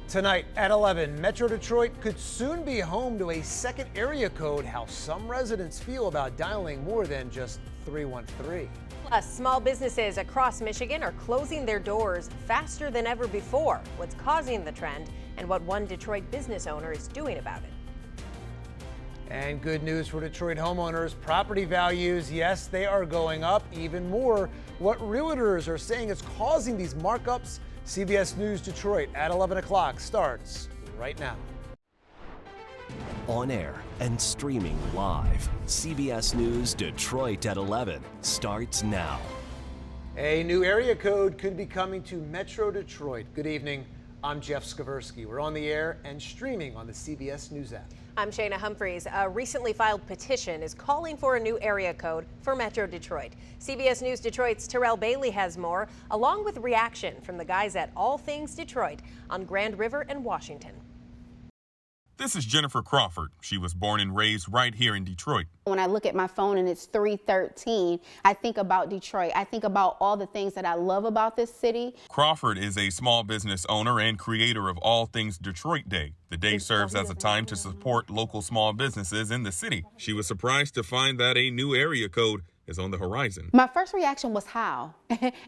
Tonight at 11, Metro Detroit could soon be home to a second area code. How some residents feel about dialing more than just 313. Plus, small businesses across Michigan are closing their doors faster than ever before. What's causing the trend and what one Detroit business owner is doing about it. And good news for Detroit homeowners. Property values, yes, they are going up even more. What realtors are saying is causing these markups. CBS News Detroit at 11 o'clock starts right now. On air and streaming live, CBS News Detroit at 11 starts now. A new area code could be coming to Metro Detroit. Good evening. I'm Jeff Skaversky. We're on the air and streaming on the CBS News app. I'm Shayna Humphreys. A recently filed petition is calling for a new area code for Metro Detroit. CBS News Detroit's Terrell Bailey has more, along with reaction from the guys at All Things Detroit on Grand River and Washington. This is Jennifer Crawford. She was born and raised right here in Detroit. When I look at my phone and it's 3:13, I think about Detroit. I think about all the things that I love about this city. Crawford is a small business owner and creator of All Things Detroit Day. The day serves as a time to support local small businesses in the city. She was surprised to find that a new area code is on the horizon. My first reaction was how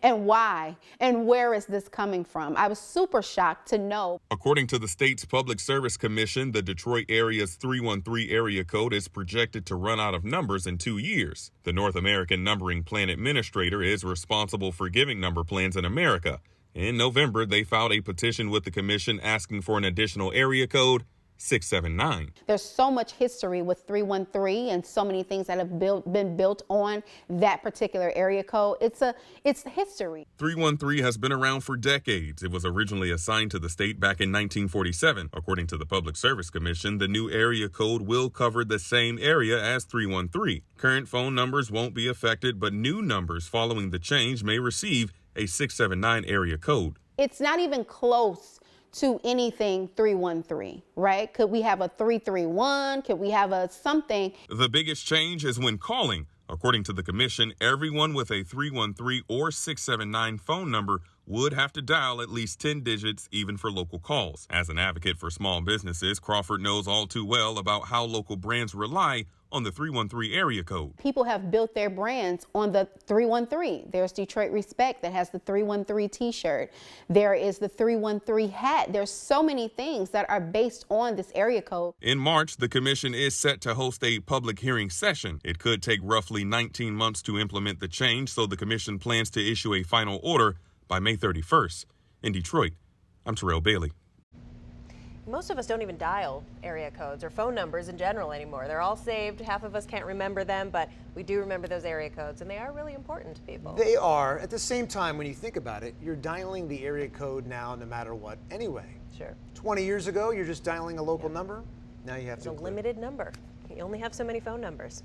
and why and where is this coming from? I was super shocked to know. According to the state's Public Service Commission, the Detroit area's 313 area code is projected to run out of numbers in 2 years. The North American Numbering Plan Administrator is responsible for giving number plans in America. In November, they filed a petition with the commission asking for an additional area code, 679. There's so much history with 313 and so many things that have been built on that particular area code. It's history. 313 has been around for decades. It was originally assigned to the state back in 1947. According to the Public Service Commission, the new area code will cover the same area as 313. Current phone numbers won't be affected, but new numbers following the change may receive a 679 area code. It's not even close to anything 313, right? Could we have a 331? Could we have a something? The biggest change is when calling. According to the commission, everyone with a 313 or 679 phone number would have to dial at least 10 digits even for local calls. As an advocate for small businesses, Crawford knows all too well about how local brands rely on the 313 area code. People have built their brands on the 313. There's Detroit Respect that has the 313 t-shirt. There is the 313 hat. There's so many things that are based on this area code. In March, the commission is set to host a public hearing session. It could take roughly 19 months to implement the change, so the commission plans to issue a final order by May 31st. In Detroit, I'm Terrell Bailey. Most of us don't even dial area codes or phone numbers in general anymore. They're all saved. Half of us can't remember them, but we do remember those area codes, and they are really important to people. They are. At the same time, when you think about it, you're dialing the area code now no matter what anyway. Sure. 20 years ago, you're just dialing a local number. Now you have It's to a include. limited number. You only have so many phone numbers.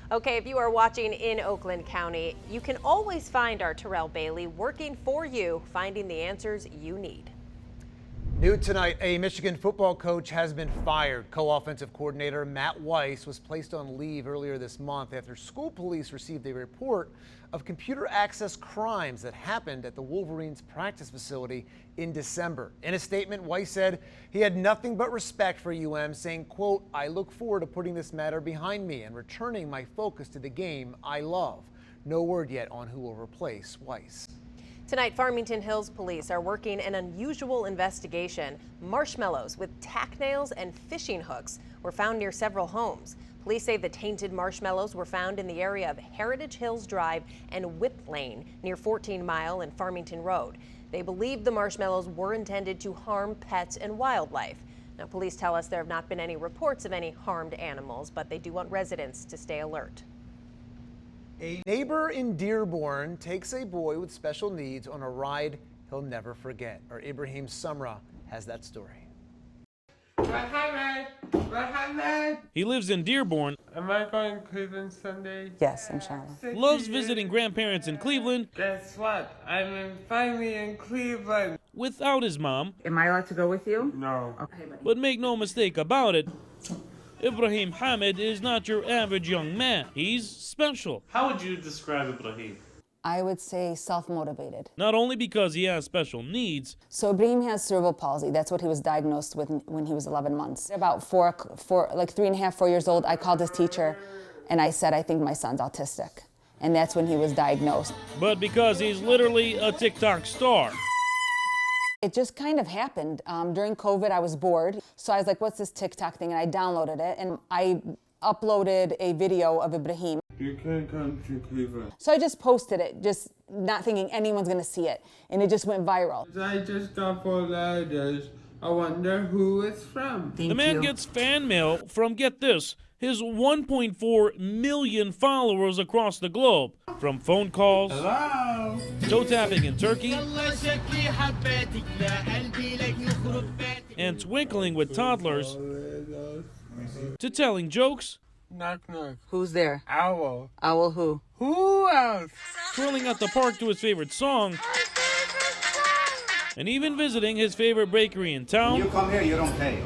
Okay, if you are watching in Oakland County, you can always find our Terrell Bailey working for you, finding the answers you need. New tonight, a Michigan football coach has been fired. Co-offensive coordinator Matt Weiss was placed on leave earlier this month after school police received a report of computer access crimes that happened at the Wolverines practice facility in December. In a statement, Weiss said he had nothing but respect for UM, saying, quote, "I look forward to putting this matter behind me and returning my focus to the game I love." No word yet on who will replace Weiss. Tonight, Farmington Hills police are working an unusual investigation. Marshmallows with tack nails and fishing hooks were found near several homes. Police say the tainted marshmallows were found in the area of Heritage Hills Drive and Whip Lane near 14 Mile and Farmington Road. They believe the marshmallows were intended to harm pets and wildlife. Now, police tell us there have not been any reports of any harmed animals, but they do want residents to stay alert. A neighbor in Dearborn takes a boy with special needs on a ride he'll never forget. Our Ibrahim Samra has that story. He lives in Dearborn. Am I going to Cleveland Sunday? Yes, inshallah. Loves visiting grandparents in Cleveland. Guess what? finally in Cleveland. Without his mom. Am I allowed to go with you? No. Okay, buddy. But make no mistake about it, Ibrahim Hamid is not your average young man. He's special. How would you describe Ibrahim? I would say self-motivated. Not only because he has special needs, So Ibrahim has cerebral palsy. That's what he was diagnosed with when he was 11 months. About 3.5, 4 years old, I called his teacher and I said, I think my son's autistic. And that's when he was diagnosed. but because he's literally a TikTok star. It just kind of happened. During COVID, I was bored. So I was like, what's this TikTok thing? And I downloaded it and I uploaded a video of Ibrahim. You can't come to Cleveland. So I just posted it, just not thinking anyone's gonna see it. And it just went viral. I just got 4 letters. I wonder who it's from. The man gets fan mail from, get this, his 1.4 million followers across the globe. From phone calls, Hello? toe tapping in Turkey, and twinkling with toddlers, to telling jokes, Knock, knock. Who's there? Owl. Owl who? Who else? twirling at the park to his favorite song, and even visiting his favorite bakery in town. You come here, you don't pay.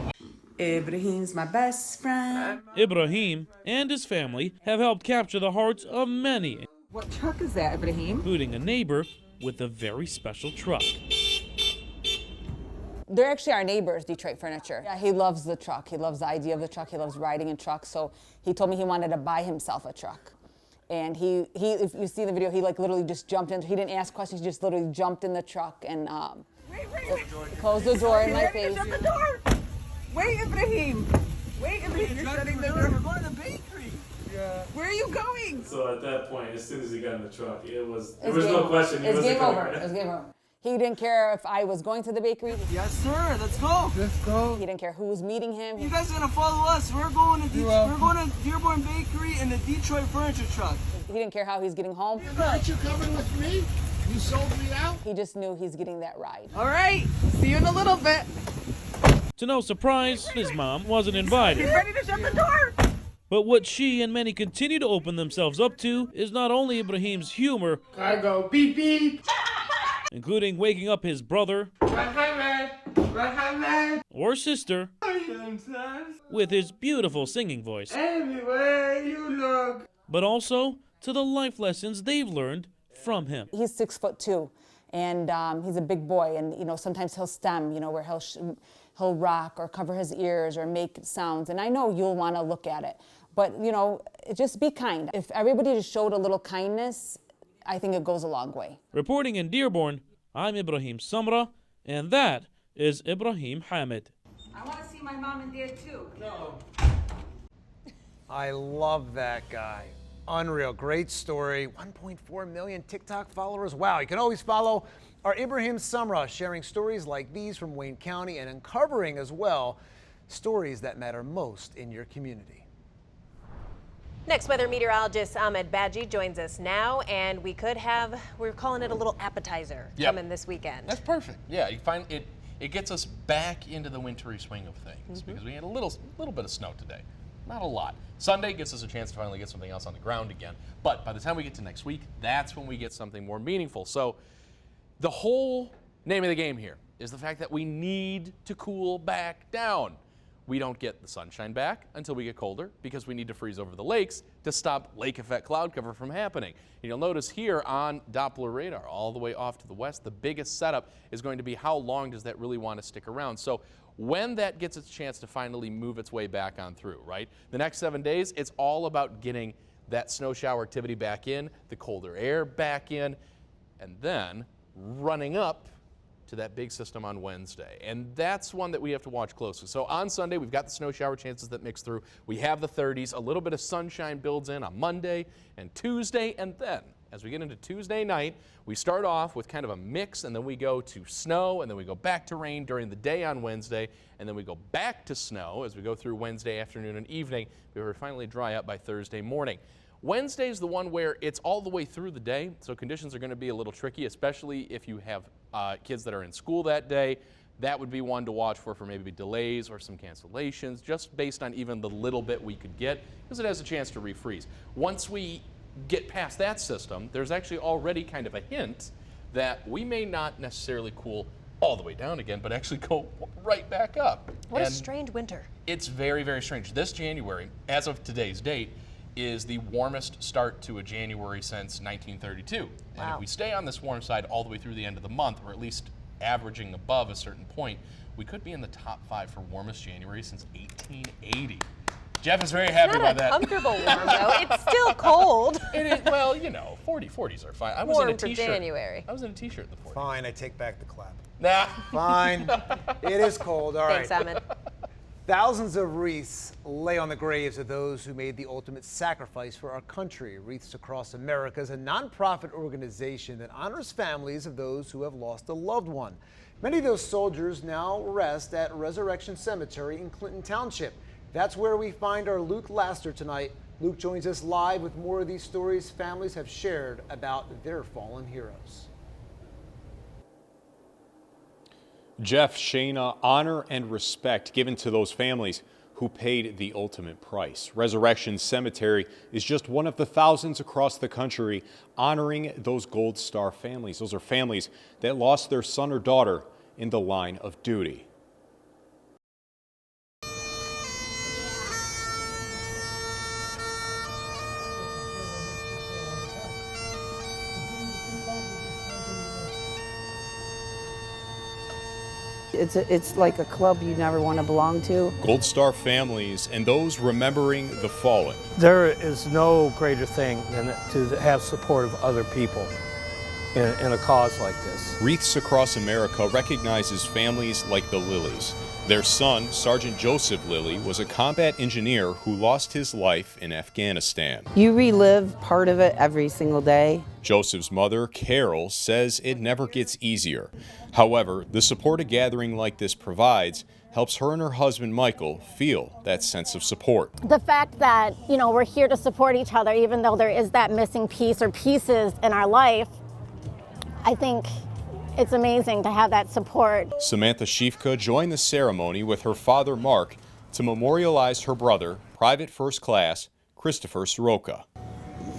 Ibrahim's my best friend. Ibrahim and his family have helped capture the hearts of many, What truck is that, Ibrahim? including a neighbor with a very special truck. They're actually our neighbors, Detroit Furniture. Yeah, he loves the truck. He loves the idea of the truck. He loves riding in trucks. So he told me he wanted to buy himself a truck. And he if you see the video, he like literally just jumped in. He didn't ask questions. He just literally jumped in the truck and closed the door in my face. Wait, Ibrahim. Wait, Ibrahim. You're shutting the door. We're going to the bakery. Yeah. Where are you going? So at that point, as soon as he got in the truck, there was It's no question. It's game over. It's game over. He didn't care if I was going to the bakery. Yes, sir. Let's go. Let's go. He didn't care who was meeting him. You guys are gonna follow us. We're going to Dearborn Bakery in the Detroit Furniture truck. He didn't care how he's getting home. Aren't you coming with me? You sold me out? He just knew he's getting that ride. All right. See you in a little bit. To no surprise, his mom wasn't invited. Get ready to shut the door. But what she and many continue to open themselves up to is not only Ibrahim's humor, I go beep beep. including waking up his brother Muhammad. or sister with his beautiful singing voice, Anywhere you look. but also to the life lessons they've learned from him. He's 6'2", and he's a big boy. And sometimes he'll stem, where he'll rock or cover his ears or make sounds. And I know you'll want to look at it, but just be kind. If everybody just showed a little kindness, I think it goes a long way. Reporting in Dearborn, I'm Ibrahim Samra, and that is Ibrahim Hamid. I want to see my mom and dad too. No. I love that guy. Unreal. Great story. 1.4 million TikTok followers. Wow. You can always follow our Ibrahim Samra, sharing stories like these from Wayne County and uncovering as well stories that matter most in your community. Next, weather meteorologist Ahmed Badji joins us now, and we're calling it a little appetizer coming this weekend. That's perfect. Yeah, you find it gets us back into the wintry swing of things because we had a little bit of snow today. Not a lot. Sunday gives us a chance to finally get something else on the ground again. But by the time we get to next week, that's when we get something more meaningful. So the whole name of the game here is the fact that we need to cool back down. We don't get the sunshine back until we get colder because we need to freeze over the lakes to stop lake effect cloud cover from happening. And you'll notice here on Doppler radar, all the way off to the west, the biggest setup is going to be how long does that really want to stick around. So when that gets its chance to finally move its way back on through, right? The next 7 days, it's all about getting that snow shower activity back in, the colder air back in, and then running up to that big system on Wednesday. And that's one that we have to watch closely. So on Sunday, we've got the snow shower chances that mix through. We have the 30s. A little bit of sunshine builds in on Monday and Tuesday. And then as we get into Tuesday night, we start off with kind of a mix, and then we go to snow, and then we go back to rain during the day on Wednesday, and then we go back to snow as we go through Wednesday afternoon and evening before we finally dry up by Thursday morning. Wednesday is the one where it's all the way through the day, so conditions are going to be a little tricky, especially if you have kids that are in school that day. That would be one to watch for maybe delays or some cancellations, just based on even the little bit we could get, because it has a chance to refreeze. Once we get past that system, there's actually already kind of a hint that we may not necessarily cool all the way down again, but actually go right back up. What a strange winter. It's very, very strange. This January, as of today's date, is the warmest start to a January since 1932. And if we stay on this warm side all the way through the end of the month, or at least averaging above a certain point, we could be in the top 5 for warmest January since 1880. Jeff is very happy about that. Not a comfortable warm, though. It's still cold. It is, well, you know, 40s are fine. I was Warm in a for t-shirt. January. I was in a t-shirt in the 40s. Fine, I take back the clap. Nah. Fine. It is cold. All right. Thanks, Ahmed. Thousands of wreaths lay on the graves of those who made the ultimate sacrifice for our country. Wreaths Across America is a nonprofit organization that honors families of those who have lost a loved one. Many of those soldiers now rest at Resurrection Cemetery in Clinton Township. That's where we find our Luke Laster tonight. Luke joins us live with more of these stories families have shared about their fallen heroes. Jeff, Shayna, honor and respect given to those families who paid the ultimate price. Resurrection Cemetery is just one of the thousands across the country honoring those Gold Star families. Those are families that lost their son or daughter in the line of duty. It's like a club you never want to belong to. Gold Star families and those remembering the fallen. There is no greater thing than to have support of other people in a cause like this. Wreaths Across America recognizes families like the Lillys. Their son, Sergeant Joseph Lilly, was a combat engineer who lost his life in Afghanistan. You relive part of it every single day. Joseph's mother, Carol, says it never gets easier. However, the support a gathering like this provides helps her and her husband, Michael, feel that sense of support. The fact that, we're here to support each other, even though there is that missing piece or pieces in our life, I think it's amazing to have that support. Samantha Shifka joined the ceremony with her father, Mark, to memorialize her brother, Private First Class Christopher Soroka.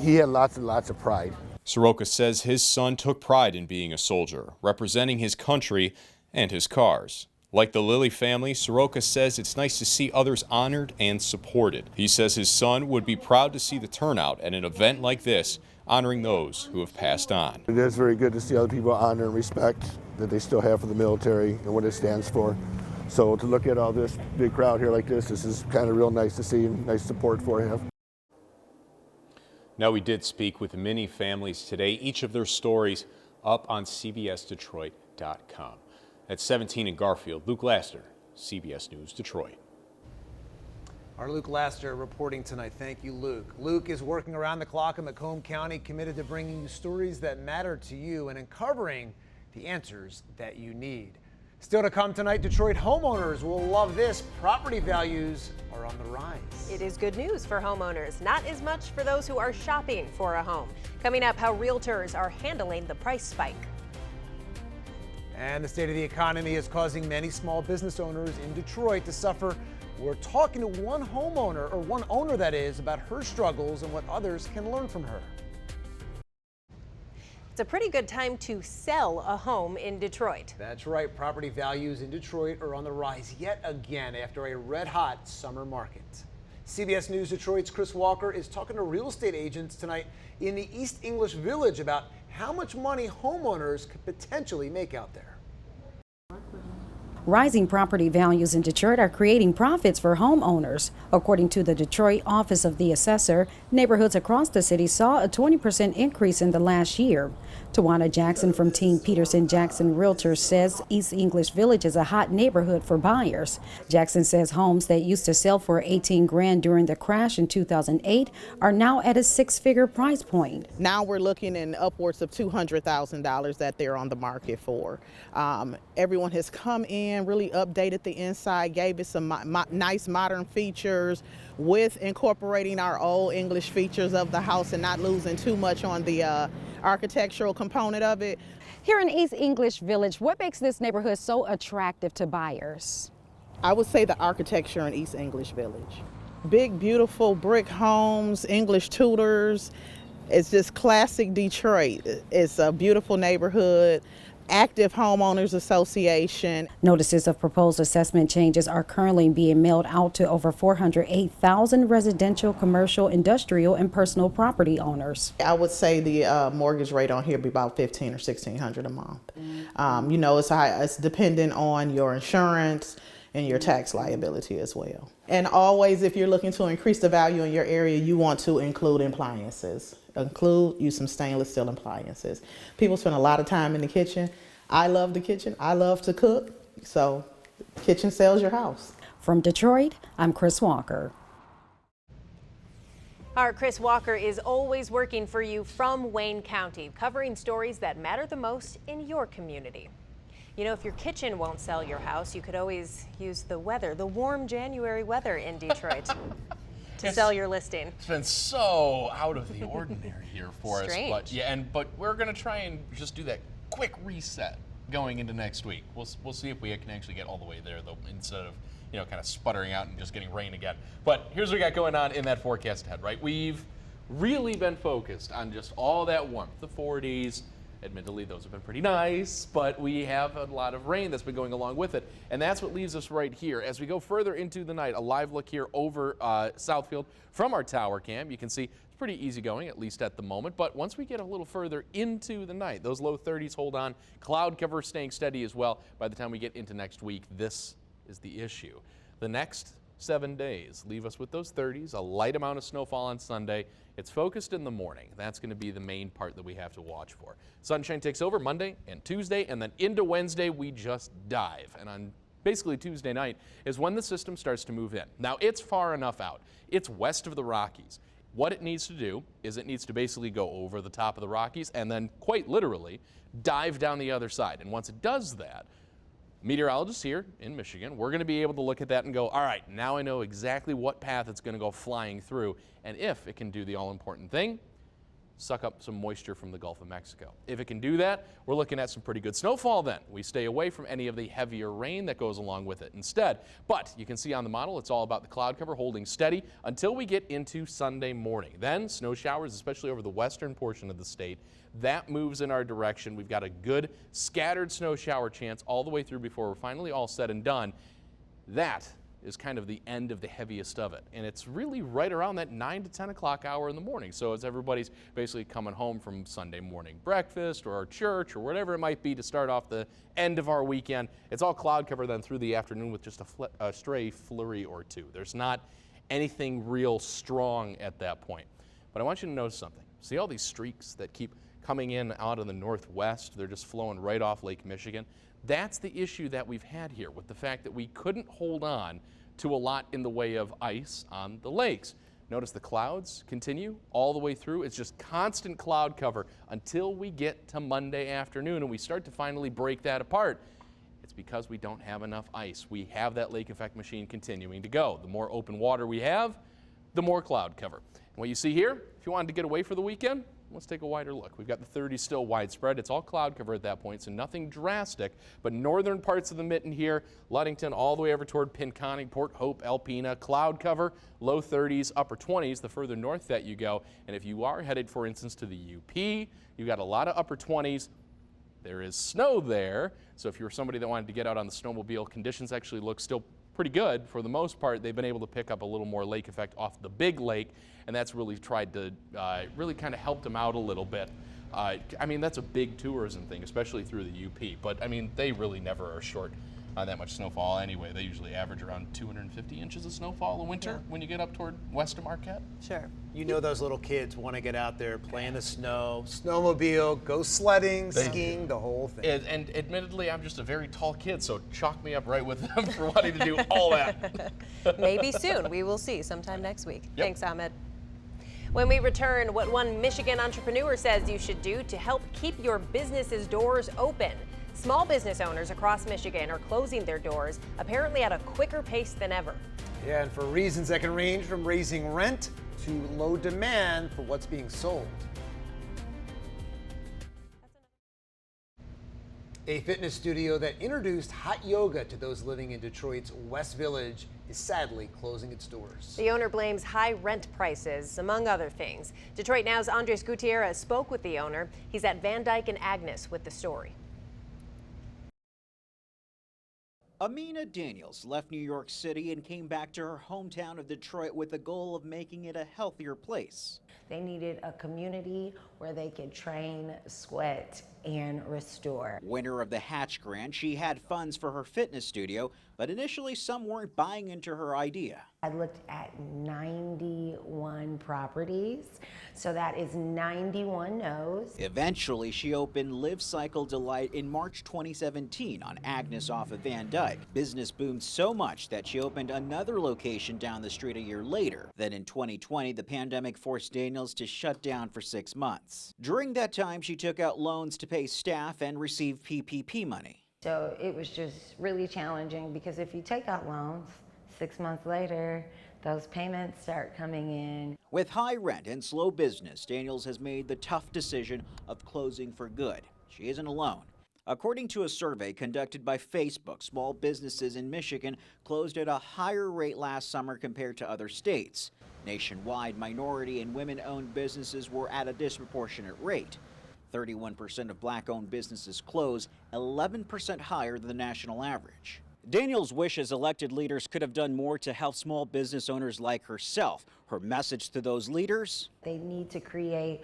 He had lots and lots of pride. Soroka says his son took pride in being a soldier, representing his country and his cars. Like the Lilly family, Soroka says it's nice to see others honored and supported. He says his son would be proud to see the turnout at an event like this, honoring those who have passed on. It is very good to see other people honor and respect that they still have for the military and what it stands for. So to look at all this big crowd here like this is kind of real nice to see and nice support for him. Now, we did speak with many families today, each of their stories up on CBSDetroit.com. At 17 in Garfield, Luke Laster, CBS News Detroit. Our Luke Laster reporting tonight. Thank you, Luke. Luke is working around the clock in Macomb County, committed to bringing you stories that matter to you and uncovering the answers that you need. Still to come tonight, Detroit homeowners will love this. Property values are on the rise. It is good news for homeowners, not as much for those who are shopping for a home. Coming up, how realtors are handling the price spike. And the state of the economy is causing many small business owners in Detroit to suffer. We're talking to one homeowner, or one owner that is, about her struggles and what others can learn from her. It's a pretty good time to sell a home in Detroit. That's right. Property values in Detroit are on the rise yet again after a red-hot summer market. CBS News Detroit's Chris Walker is talking to real estate agents tonight in the East English Village about how much money homeowners could potentially make out there. Rising property values in Detroit are creating profits for homeowners. According to the Detroit Office of the Assessor, neighborhoods across the city saw a 20% increase in the last year. Tawana Jackson from Team Peterson Jackson Realtors says East English Village is a hot neighborhood for buyers. Jackson says homes that used to sell for $18 grand during the crash in 2008 are now at a six-figure price point. Now we're looking in upwards of $200,000 that they're on the market for. Everyone has come in, really updated the inside, gave it some nice modern features with incorporating our old English features of the house and not losing too much on the architectural component of it. Here in East English Village, what makes this neighborhood so attractive to buyers? I would say the architecture in East English Village. Big, beautiful brick homes, English Tudors. It's just classic Detroit. It's a beautiful neighborhood. active homeowners association. Notices of proposed assessment changes are currently being mailed out to over 408,000 residential, commercial, industrial, and personal property owners. I would say the mortgage rate on here be about $1,500 or $1,600 a month. You know, it's dependent on your insurance and your tax liability as well. And always, if you're looking to increase the value in your area, you want to include appliances. Use some stainless steel appliances. People spend a lot of time in the kitchen. I love the kitchen. I love to cook. So kitchen sells your house. From Detroit, I'm Chris Walker. Our Chris Walker is always working for you from Wayne County, covering stories that matter the most in your community. You know, if your kitchen won't sell your house, you could always use the weather, the warm January weather in Detroit to sell your listing. It's been so out of the ordinary here for Strange. us. But we're going to try and just do that quick reset going into next week. We'll see if we can actually get all the way there, though, instead of, you know, kind of sputtering out and just getting rain again. But here's what we got going on in that forecast ahead, right? We've really been focused on just all that warmth, the 40s. Admittedly, those have been pretty nice, but we have a lot of rain that's been going along with it. And that's what leaves us right here. As we go further into the night, a live look here over Southfield from our tower cam. You can see it's pretty easy going, at least at the moment. But once we get a little further into the night, those low 30s hold on. Cloud cover staying steady as well. By the time we get into next week, this is the issue. The next 7 days leave us with those 30s, a light amount of snowfall on Sunday. It's focused in the morning. That's going to be the main part that we have to watch for. Sunshine takes over Monday and Tuesday, and then into Wednesday we just dive. And on basically Tuesday night is when the system starts to move in. Now, it's far enough out. It's west of the Rockies. What it needs to do is it needs to basically go over the top of the Rockies and then quite literally dive down the other side. And once it does that, meteorologists here in Michigan, we're going to be able to look at that and go, all right, now I know exactly what path it's going to go flying through, and if it can do the all-important thing, suck up some moisture from the Gulf of Mexico. If it can do that, we're looking at some pretty good snowfall then. We stay away from any of the heavier rain that goes along with it instead. But you can see on the model, it's all about the cloud cover holding steady until we get into Sunday morning. Then snow showers, especially over the western portion of the state, that moves in our direction. We've got a good scattered snow shower chance all the way through before we're finally all said and done. That is kind of the end of the heaviest of it. And it's really right around that 9 to 10 o'clock hour in the morning. So as everybody's basically coming home from Sunday morning breakfast or our church or whatever it might be to start off the end of our weekend, it's all cloud cover then through the afternoon with just a stray flurry or two. There's not anything real strong at that point. But I want you to notice something. See all these streaks that keep coming in out of the northwest? They're just flowing right off Lake Michigan. That's the issue that we've had here with the fact that we couldn't hold on to a lot in the way of ice on the lakes. Notice the clouds continue all the way through. It's just constant cloud cover until we get to Monday afternoon and we start to finally break that apart. It's because we don't have enough ice. We have that lake effect machine continuing to go. The more open water we have, the more cloud cover. And what you see here, if you wanted to get away for the weekend, let's take a wider look. We've got the 30s still widespread. It's all cloud cover at that point, so nothing drastic. But northern parts of the mitten here, Ludington all the way over toward Pinconning, Port Hope, Alpena, cloud cover, low 30s, upper 20s, the further north that you go. And if you are headed, for instance, to the UP, you've got a lot of upper 20s. There is snow there, so if you're somebody that wanted to get out on the snowmobile, conditions actually look still pretty good. For the most part, they've been able to pick up a little more lake effect off the big lake, and that's really tried to really kind of help them out a little bit. I mean, that's a big tourism thing, especially through the UP, but I mean, they really never are short on that much snowfall anyway. They usually average around 250 inches of snowfall a winter when you get up toward west of Marquette. Sure. You know those little kids want to get out there, play in the snow, snowmobile, go sledding, skiing, the whole thing. And admittedly, I'm just a very tall kid, so chalk me up right with them for wanting to do all that. Maybe soon. We will see sometime next week. Yep. Thanks, Ahmed. When we return, what one Michigan entrepreneur says you should do to help keep your business's doors open. Small business owners across Michigan are closing their doors, apparently at a quicker pace than ever. Yeah, and for reasons that can range from raising rent to low demand for what's being sold. A fitness studio that introduced hot yoga to those living in Detroit's West Village is sadly closing its doors. The owner blames high rent prices, among other things. Detroit Now's Andres Gutierrez spoke with the owner. He's at Van Dyke and Agnes with the story. Amina Daniels left New York City and came back to her hometown of Detroit with the goal of making it a healthier place. They needed a community where they could train, sweat, and restore. Winner of the Hatch Grant, she had funds for her fitness studio, but initially some weren't buying into her idea. I looked at 91 properties, so that is 91 no's. Eventually, she opened Live Cycle Delight in March 2017 on Agnes off of Van Dyke. Business boomed so much that she opened another location down the street a year later. Then in 2020, the pandemic forced Daniels to shut down for 6 months. During that time, she took out loans to pay staff and receive PPP money. So it was just really challenging because if you take out loans, 6 months later, those payments start coming in. With high rent and slow business, Daniels has made the tough decision of closing for good. She isn't alone. According to a survey conducted by Facebook, small businesses in Michigan closed at a higher rate last summer compared to other states. Nationwide, minority and women-owned businesses were at a disproportionate rate. 31% of black-owned businesses close, 11% higher than the national average. Daniels wishes elected leaders could have done more to help small business owners like herself. Her message to those leaders? They need to create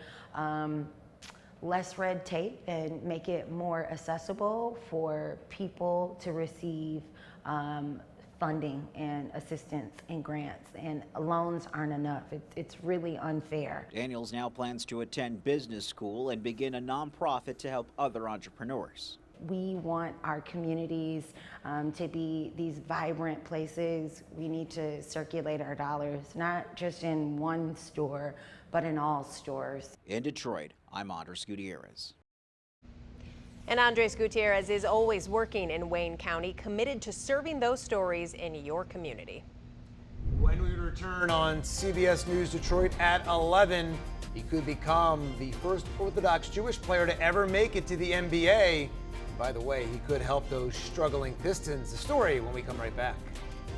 less red tape and make it more accessible for people to receive funding and assistance and grants, and loans aren't enough. It's really unfair. Daniels now plans to attend business school and begin a nonprofit to help other entrepreneurs. We want our communities to be these vibrant places. We need to circulate our dollars, not just in one store, but in all stores. In Detroit, I'm Andres Gutierrez. And Andres Gutierrez is always working in Wayne County, committed to serving those stories in your community. When we return on CBS News Detroit at 11, he could become the first Orthodox Jewish player to ever make it to the NBA. By the way, he could help those struggling Pistons. The story when we come right back.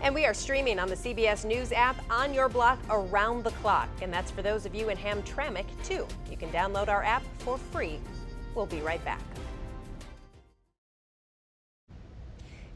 And we are streaming on the CBS News app on your block around the clock. And that's for those of you in Hamtramck, too. You can download our app for free. We'll be right back.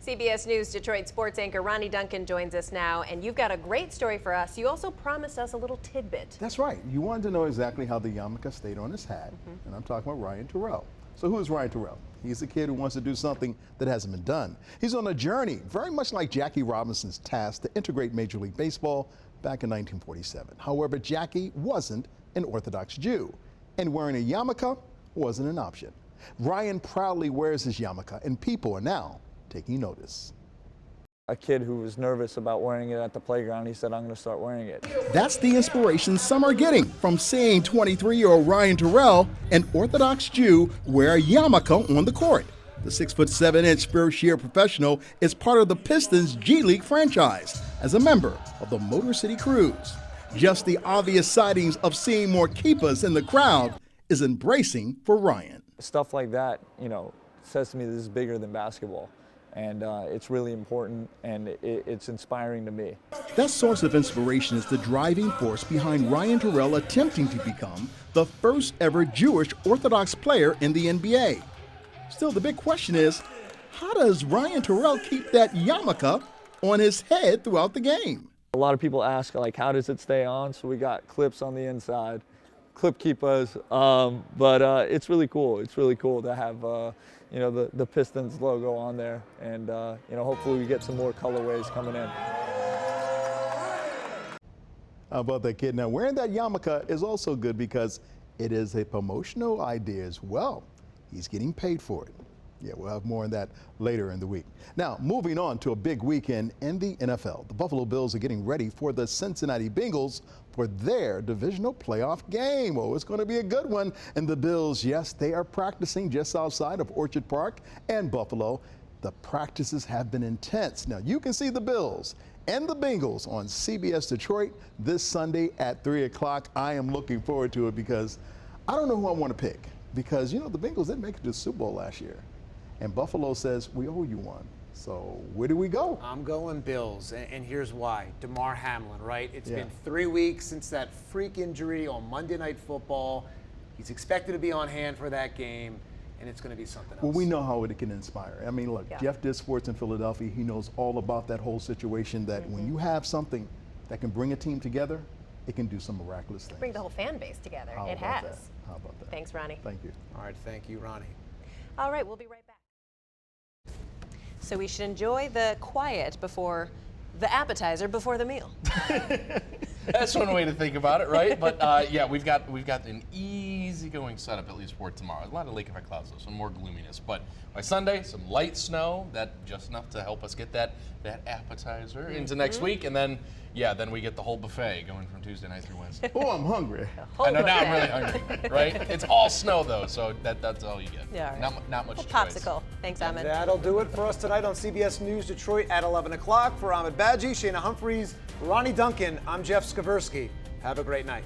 CBS News Detroit sports anchor Ronnie Duncan joins us now, and you've got a great story for us. You also promised us a little tidbit. That's right. You wanted to know exactly how the yarmulke stayed on his hat, and I'm talking about Ryan Terrell. So who is Ryan Terrell? He's a kid who wants to do something that hasn't been done. He's on a journey, very much like Jackie Robinson's task to integrate Major League Baseball back in 1947. However, Jackie wasn't an Orthodox Jew, and wearing a yarmulke wasn't an option. Ryan proudly wears his yarmulke, and people are now taking notice. A kid who was nervous about wearing it at the playground, he said, I'm going to start wearing it. That's the inspiration some are getting from seeing 23-year-old Ryan Terrell, an Orthodox Jew, wear a yarmulke on the court. The 6'7" Spearshire professional is part of the Pistons G League franchise as a member of the Motor City Cruise. Just the obvious sightings of seeing more kippahs in the crowd is embracing for Ryan. Stuff like that, says to me this is bigger than basketball. And it's really important, and it's inspiring to me. That source of inspiration is the driving force behind Ryan Terrell attempting to become the first ever Jewish Orthodox player in the NBA. Still, the big question is, how does Ryan Terrell keep that yarmulke on his head throughout the game? A lot of people ask, how does it stay on? So we got clips on the inside, clip kippahs, but it's really cool. It's really cool to have the Pistons logo on there, and hopefully we get some more colorways coming in. How about that, kid? Now, wearing that yarmulke is also good because it is a promotional idea as well. He's getting paid for it. Yeah, we'll have more on that later in the week. Now, moving on to a big weekend in the NFL. The Buffalo Bills are getting ready for the Cincinnati Bengals for their divisional playoff game. Oh, it's going to be a good one. And the Bills, yes, they are practicing just outside of Orchard Park and Buffalo. The practices have been intense. Now, you can see the Bills and the Bengals on CBS Detroit this Sunday at 3 o'clock. I am looking forward to it because I don't know who I want to pick because, the Bengals didn't make it to the Super Bowl last year. And Buffalo says, we owe you one. So where do we go? I'm going Bills, and here's why. Damar Hamlin, right? It's been 3 weeks since that freak injury on Monday Night Football. He's expected to be on hand for that game. and it's going to be something else. Well, we know how it can inspire. I mean, look, Yeah. Jeff did sports in Philadelphia. He knows all about that whole situation, that when you have something that can bring a team together, it can do some miraculous things. Bring the whole fan base together. How It about has. that? How about that? Thanks, Ronnie. Thank you. All right, thank you, Ronnie. All right, we'll be right back. So we should enjoy the quiet before the appetizer before the meal. That's one way to think about it, right? But yeah, we've got an easygoing setup at least for tomorrow. A lot of lake effect clouds, though, some more gloominess. But by Sunday, some light snow, that just enough to help us get that appetizer into next week, and then then we get the whole buffet going from Tuesday night through Wednesday. Oh, I'm hungry. I know now I'm really hungry, right? It's all snow though, so that's all you get. Yeah, all right. Not much choice. Popsicle. Thanks, Ahmed. That'll do it for us tonight on CBS News Detroit at 11 o'clock. For Ahmed Badji, Shayna Humphreys, Ronnie Duncan, I'm Jeff Skaversky. Have a great night.